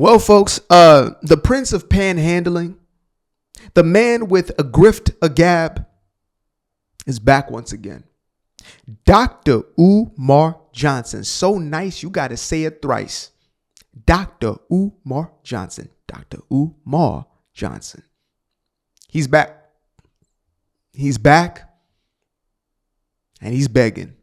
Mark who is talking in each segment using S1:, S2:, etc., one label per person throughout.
S1: Well, folks, the prince of panhandling, the man with a grift, a gab, is back once again. Dr. Umar Johnson. So nice, you got to say it thrice. Dr. Umar Johnson. Dr. Umar Johnson. He's back. He's back. And he's begging.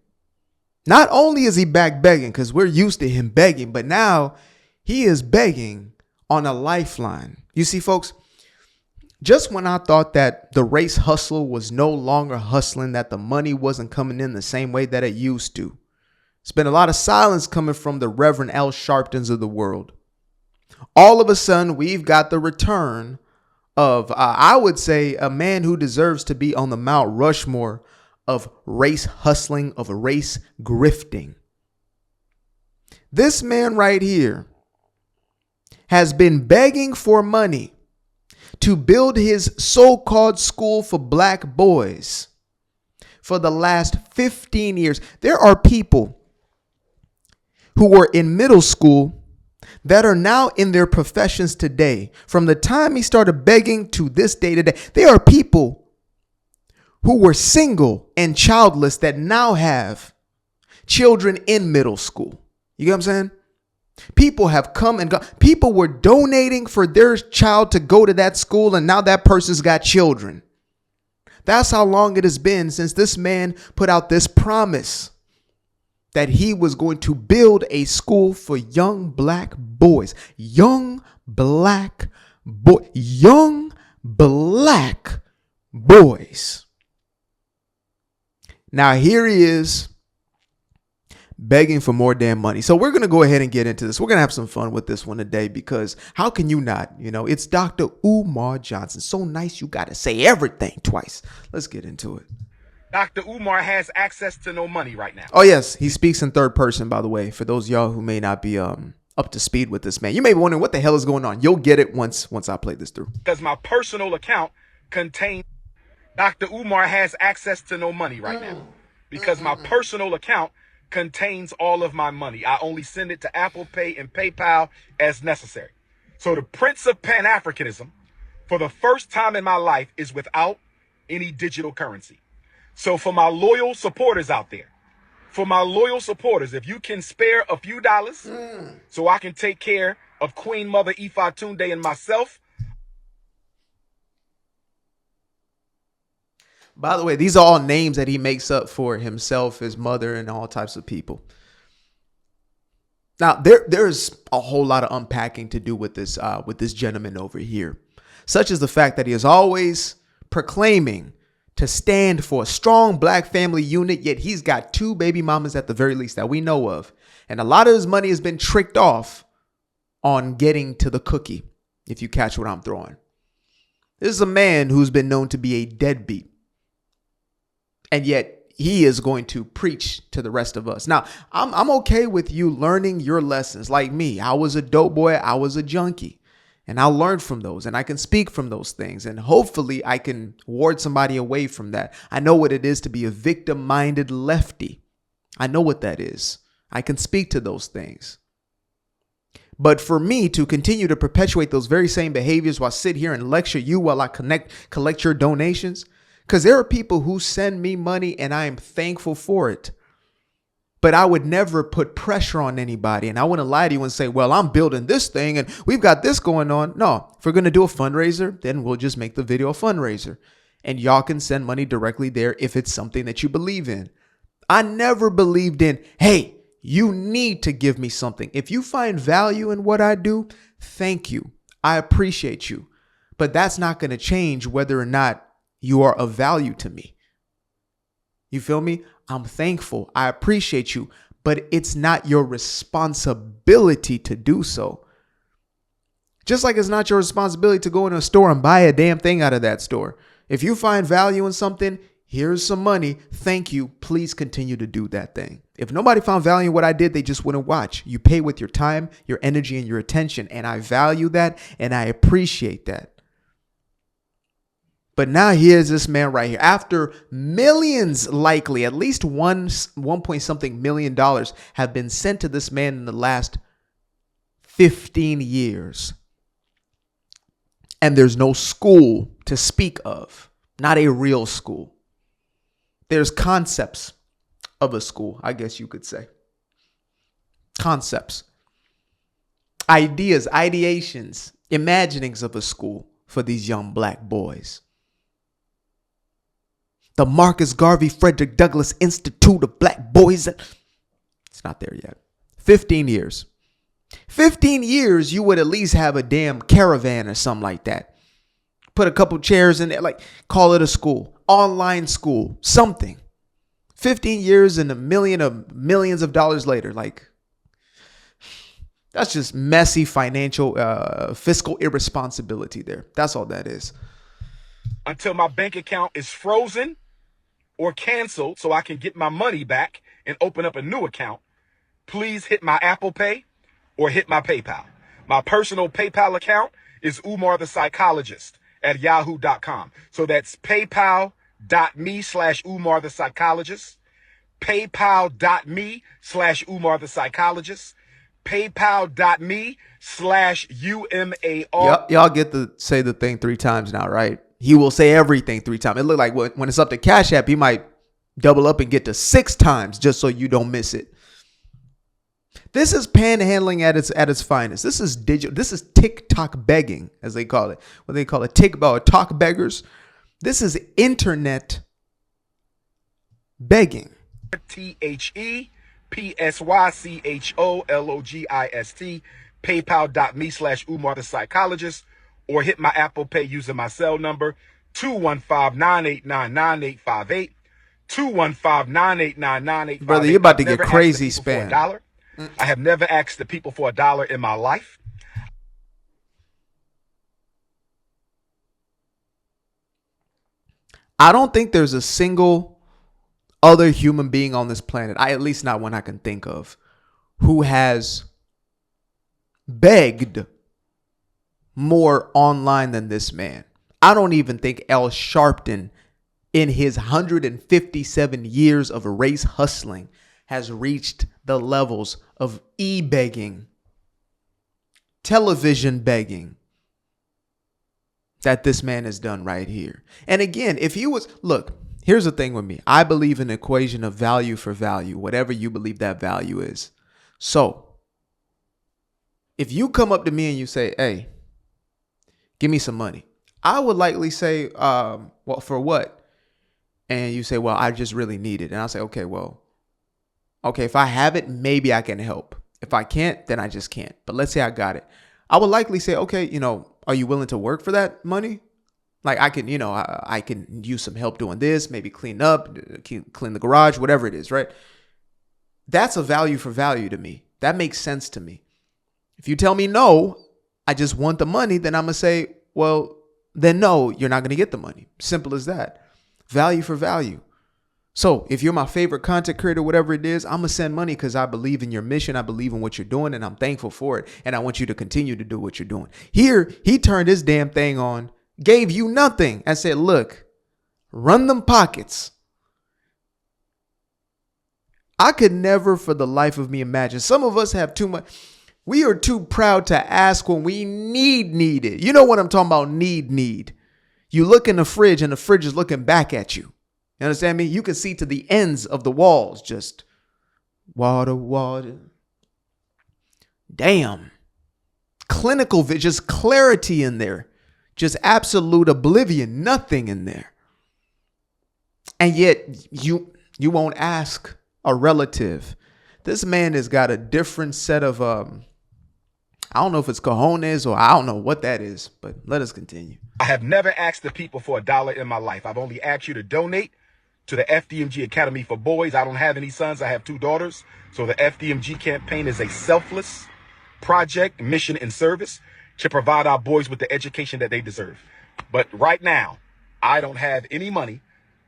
S1: Not only is he back begging, because we're used to him begging, but now he is begging on a lifeline. You see, folks, just when I thought that the race hustle was no longer hustling, that the money wasn't coming in the same way that it used to, there's been a lot of silence coming from the Reverend Al Sharptons of the world. All of a sudden, we've got the return of, I would say, a man who deserves to be on the Mount Rushmore of race hustling, of race grifting. This man right here has been begging for money to build his so-called school for black boys for the last 15 years. There are people who were in middle school that are now in their professions today. From the time he started begging to this day today, there are people who were single and childless that now have children in middle school. You get what I'm saying? People have come and gone. People were donating for their child to go to that school, and now that person's got children. That's how long it has been since this man put out this promise that he was going to build a school for young black boys. Young black boys. Now here he is begging for more damn money. So we're going to go ahead and get into this. We're going to have some fun with this one today, because how can you not? You know, it's Dr. Umar Johnson. So nice, you got to say everything twice. Let's get into it.
S2: Dr. Umar has access to no money right now.
S1: Oh, yes. He speaks in third person, by the way, for those of y'all who may not be up to speed with this man. You may be wondering what the hell is going on. You'll get it once I play this through.
S2: Because my personal account contains Dr. Umar has access to no money right now. Because my personal account contains all of my money. I only send it to Apple Pay and PayPal as necessary. So the Prince of Pan-Africanism, for the first time in my life, is without any digital currency. So for my loyal supporters out there, if you can spare a few dollars so I can take care of Queen Mother Ifa Tunde and myself.
S1: By the way, these are all names that he makes up for himself, his mother, and all types of people. Now, there's a whole lot of unpacking to do with this gentleman over here, such as the fact that he is always proclaiming to stand for a strong black family unit, yet he's got 2 baby mamas at the very least that we know of. And a lot of his money has been tricked off on getting to the cookie, if you catch what I'm throwing. This is a man who's been known to be a deadbeat. And yet he is going to preach to the rest of us. Now, I'm okay with you learning your lessons. Like me, I was a dope boy. I was a junkie. And I learned from those, and I can speak from those things. And hopefully I can ward somebody away from that. I know what it is to be a victim-minded lefty. I know what that is. I can speak to those things. But for me to continue to perpetuate those very same behaviors while I sit here and lecture you while I collect your donations, because there are people who send me money and I am thankful for it. But I would never put pressure on anybody. And I wouldn't lie to you and say, well, I'm building this thing and we've got this going on. No, if we're going to do a fundraiser, then we'll just make the video a fundraiser. And y'all can send money directly there if it's something that you believe in. I never believed in, hey, you need to give me something. If you find value in what I do, thank you. I appreciate you. But that's not going to change whether or not you are of value to me. You feel me? I'm thankful. I appreciate you, but it's not your responsibility to do so. Just like it's not your responsibility to go in a store and buy a damn thing out of that store. If you find value in something, here's some money. Thank you. Please continue to do that thing. If nobody found value in what I did, they just wouldn't watch. You pay with your time, your energy, and your attention. And I value that and I appreciate that. But now here's this man right here. After millions, likely at least $1 point something million have been sent to this man in the last 15 years. And there's no school to speak of, not a real school. There's concepts of a school, I guess you could say. Concepts, ideas, ideations, imaginings of a school for these young black boys. The Marcus Garvey Frederick Douglass Institute of Black Boys. It's not there yet. 15 years. 15 years, you would at least have a damn caravan or something like that. Put a couple chairs in there, like call it a school, online school, something. 15 years and millions of dollars later, like that's just messy financial, fiscal irresponsibility there. That's all that is.
S2: Until my bank account is frozen or canceled so I can get my money back and open up a new account, please hit my Apple Pay or hit my PayPal. My personal PayPal account is Umar the Psychologist at yahoo.com. So that's paypal.me/Umar the Psychologist, paypal.me/Umar the Psychologist, paypal.me/UMAR.
S1: Yep, y'all get to say the thing 3 times now, right? He will say everything 3 times. It look like when it's up to Cash App, he might double up and get to 6 times just so you don't miss it. This is panhandling at its finest. This is digital. This is TikTok begging, as they call it. What they call it, talk beggars. This is internet begging.
S2: THEPSYCHOLOGIST, paypal.me/Umar the Psychologist, or hit my Apple Pay using my cell number 215-989-9858, 215-989-9858.
S1: Brother, you're about to get crazy spam.
S2: I have never asked the people for $1 in my life.
S1: I don't think there's a single other human being on this planet, at least not one I can think of, who has begged more online than this man. I don't even think Al Sharpton, in his 157 years of race hustling, has reached the levels of e-begging, television begging that this man has done right here. And again, if he was, look, here's the thing with me. I believe in an equation of value for value, whatever you believe that value is. So if you come up to me and you say, hey, give me some money, I would likely say, well, for what? And you say, well, I just really need it. And I'll say, okay, if I have it, maybe I can help. If I can't, then I just can't. But let's say I got it. I would likely say, okay, are you willing to work for that money? Like I can, I can use some help doing this, maybe clean up, clean the garage, whatever it is, right? That's a value for value to me. That makes sense to me. If you tell me no, I just want the money, then I'm going to say, well, then no, you're not going to get the money. Simple as that. Value for value. So if you're my favorite content creator, whatever it is, I'm going to send money because I believe in your mission. I believe in what you're doing and I'm thankful for it. And I want you to continue to do what you're doing. Here, he turned his damn thing on, gave you nothing and said, look, run them pockets. I could never for the life of me imagine. Some of us have too much. We are too proud to ask when we need it. You know what I'm talking about? Need. You look in the fridge and the fridge is looking back at you. You understand me? You can see to the ends of the walls, just water. Damn. Clinical, just clarity in there. Just absolute oblivion, nothing in there. And yet you won't ask a relative. This man has got a different set of, I don't know if it's cojones or I don't know what that is, but let us continue.
S2: I have never asked the people for $1 in my life. I've only asked you to donate to the FDMG Academy for Boys. I don't have any sons. I have 2 daughters. So the FDMG campaign is a selfless project, mission, and service to provide our boys with the education that they deserve. But right now, I don't have any money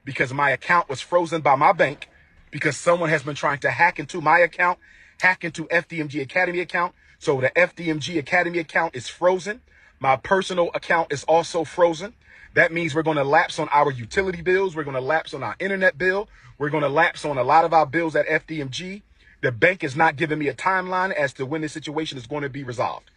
S2: because my account was frozen by my bank because someone has been trying to hack into my account, hack into FDMG Academy account. So the FDMG Academy account is frozen. My personal account is also frozen. That means we're going to lapse on our utility bills. We're going to lapse on our internet bill. We're going to lapse on a lot of our bills at FDMG. The bank is not giving me a timeline as to when the situation is going to be resolved.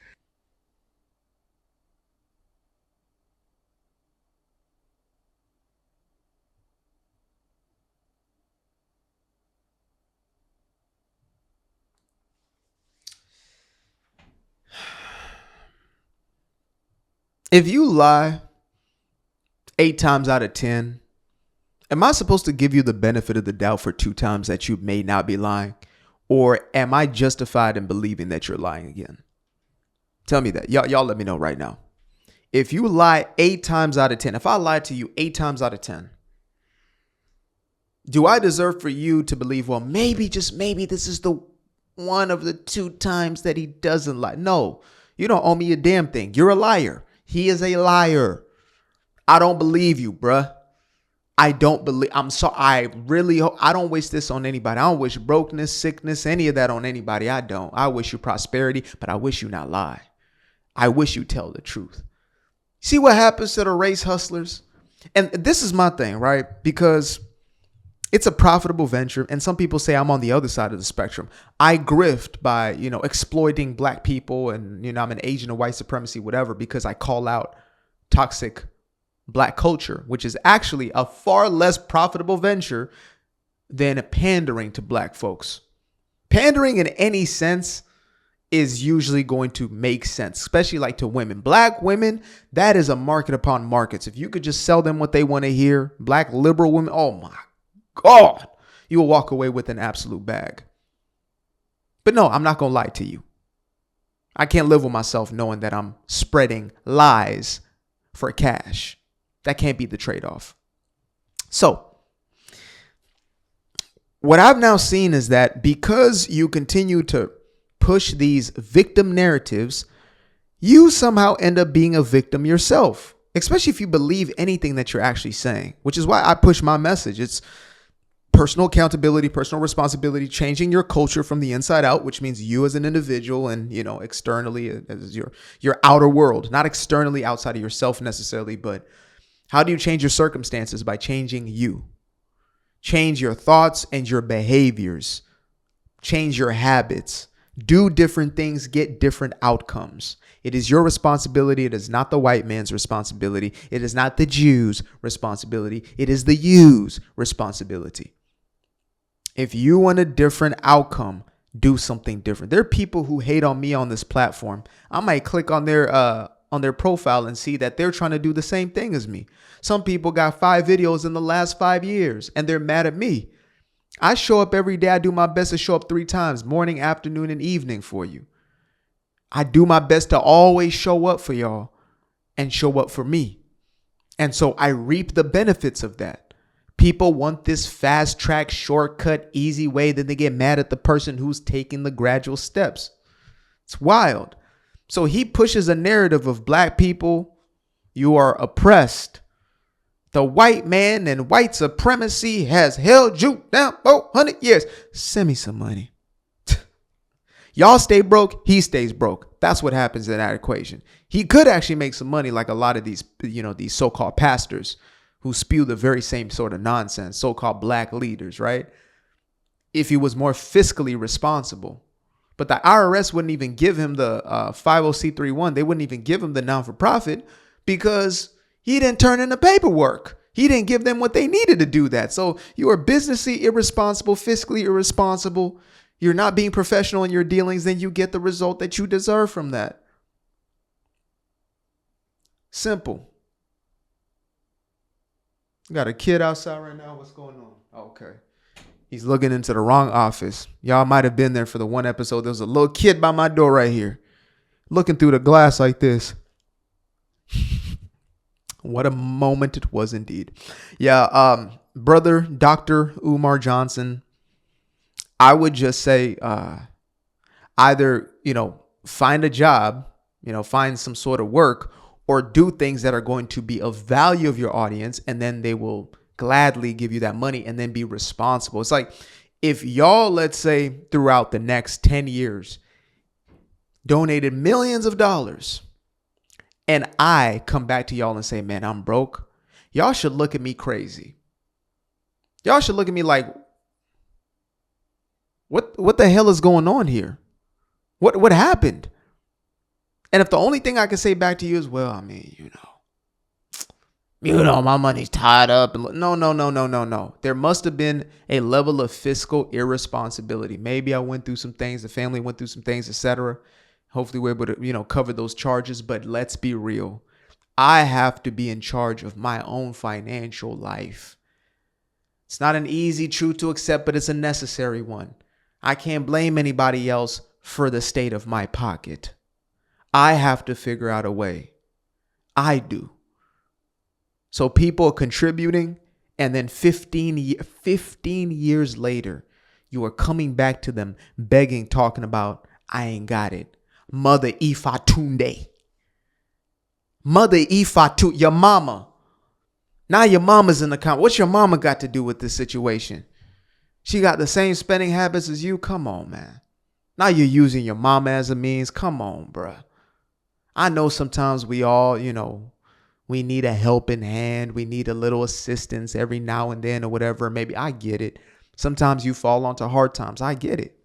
S1: If you lie 8 times out of 10, am I supposed to give you the benefit of the doubt for 2 times that you may not be lying? Or am I justified in believing that you're lying again? Tell me that. Y'all let me know right now. If you lie 8 times out of 10, if I lied to you 8 times out of 10, do I deserve for you to believe, well, maybe, just maybe this is the one of the 2 times that he doesn't lie? No, you don't owe me a damn thing. You're a liar. He is a liar. I don't believe you, bruh. I don't believe. I really hope. I don't wish this on anybody. I don't wish brokenness, sickness, any of that on anybody. I don't. I wish you prosperity, but I wish you not lie. I wish you tell the truth. See what happens to the race hustlers? And this is my thing, right? Because it's a profitable venture. And some people say I'm on the other side of the spectrum. I grift by, exploiting black people, and, I'm an agent of white supremacy, whatever, because I call out toxic black culture, which is actually a far less profitable venture than pandering to black folks. Pandering in any sense is usually going to make sense, especially like to women. Black women, that is a market upon markets. If you could just sell them what they want to hear, black liberal women, oh my God, you will walk away with an absolute bag. But no, I'm not going to lie to you. I can't live with myself knowing that I'm spreading lies for cash. That can't be the trade-off. So what I've now seen is that because you continue to push these victim narratives, you somehow end up being a victim yourself, especially if you believe anything that you're actually saying, which is why I push my message. It's personal accountability, personal responsibility, changing your culture from the inside out, which means you as an individual and, externally as your outer world, not externally outside of yourself necessarily, but how do you change your circumstances? By changing you. Change your thoughts and your behaviors. Change your habits. Do different things, get different outcomes. It is your responsibility. It is not the white man's responsibility. It is not the Jews' responsibility. It is the you's responsibility. If you want a different outcome, do something different. There are people who hate on me on this platform. I might click on their profile and see that they're trying to do the same thing as me. Some people got 5 videos in the last 5 years and they're mad at me. I show up every day. I do my best to show up 3 times, morning, afternoon, and evening for you. I do my best to always show up for y'all and show up for me. And so I reap the benefits of that. People want this fast track, shortcut, easy way. Then they get mad at the person who's taking the gradual steps. It's wild. So he pushes a narrative of black people. You are oppressed. The white man and white supremacy has held you down 400 years. Send me some money. Y'all stay broke. He stays broke. That's what happens in that equation. He could actually make some money like a lot of these, these so-called pastors who spew the very same sort of nonsense, so-called black leaders, right? If he was more fiscally responsible. But the IRS wouldn't even give him the 50c31. They wouldn't even give him the non-for-profit because he didn't turn in the paperwork. He didn't give them what they needed to do that. So you are businessly irresponsible, fiscally irresponsible. You're not being professional in your dealings. Then you get the result that you deserve from that. Simple. Got a kid outside right now. What's going on? Okay. He's looking into the wrong office. Y'all might have been there for the one episode. There was a little kid by my door right here, looking through the glass like this. What a moment it was indeed. Yeah, brother, Dr. Umar Johnson, I would just say either, find a job, find some sort of work, or do things that are going to be of value of your audience, and then they will gladly give you that money and then be responsible. It's like if y'all, let's say throughout the next 10 years, donated millions of dollars, and I come back to y'all and say, man, I'm broke, y'all should look at me crazy. Y'all should look at me like, What the hell is going on here? What happened? And if the only thing I can say back to you is, well, I mean, my money's tied up. No. There must have been a level of fiscal irresponsibility. Maybe I went through some things, the family went through some things, etc. Hopefully we're able to, cover those charges. But let's be real. I have to be in charge of my own financial life. It's not an easy truth to accept, but it's a necessary one. I can't blame anybody else for the state of my pocket. I have to figure out a way. I do. So people are contributing, and then 15 years later, you are coming back to them, begging, talking about, I ain't got it. Mother Ifatunde. Mother Ifatu, your mama. Now your mama's in the comment. What's your mama got to do with this situation? She got the same spending habits as you? Come on, man. Now you're using your mama as a means. Come on, bruh. I know sometimes we all, we need a helping hand. We need a little assistance every now and then or whatever. Maybe I get it. Sometimes you fall onto hard times. I get it.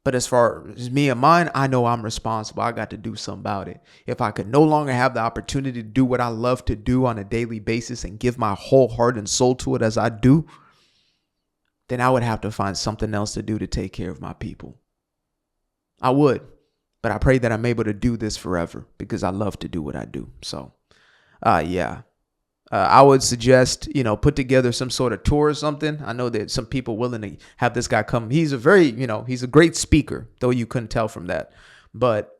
S1: But as far as me and mine, I know I'm responsible. I got to do something about it. If I could no longer have the opportunity to do what I love to do on a daily basis and give my whole heart and soul to it as I do, then I would have to find something else to do to take care of my people. I would. But I pray that I'm able to do this forever because I love to do what I do. So, I would suggest, put together some sort of tour or something. I know that some people willing to have this guy come. He's he's a great speaker, though you couldn't tell from that. But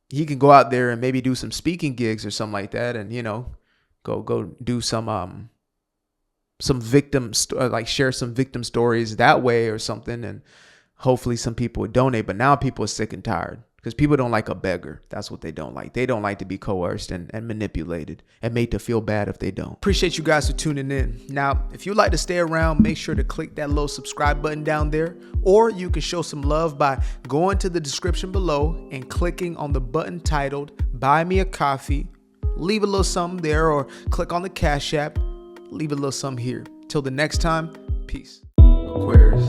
S1: he can go out there and maybe do some speaking gigs or something like that, and go do some victims, like share some victim stories that way or something, and hopefully some people would donate. But now people are sick and tired. Because people don't like a beggar. That's what they don't like. They don't like to be coerced and manipulated and made to feel bad if they don't. Appreciate you guys for tuning in. Now, if you'd like to stay around, make sure to click that little subscribe button down there. Or you can show some love by going to the description below and clicking on the button titled Buy Me a Coffee. Leave a little something there, or click on the Cash App. Leave a little something here. Till the next time, peace. Aquarius.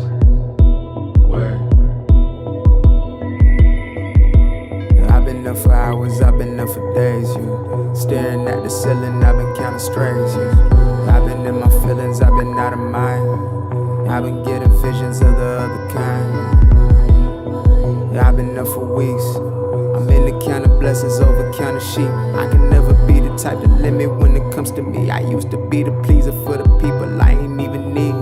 S3: I've been up for hours, I've been up for days, you staring at the ceiling, I've been counting strays, you I've been in my feelings, I've been out of mind, I've been getting visions of the other kind. I've been up for weeks, I'm in the counting blessings over counting sheep. I can never be the type to limit when it comes to me. I used to be the pleaser for the people I ain't even need.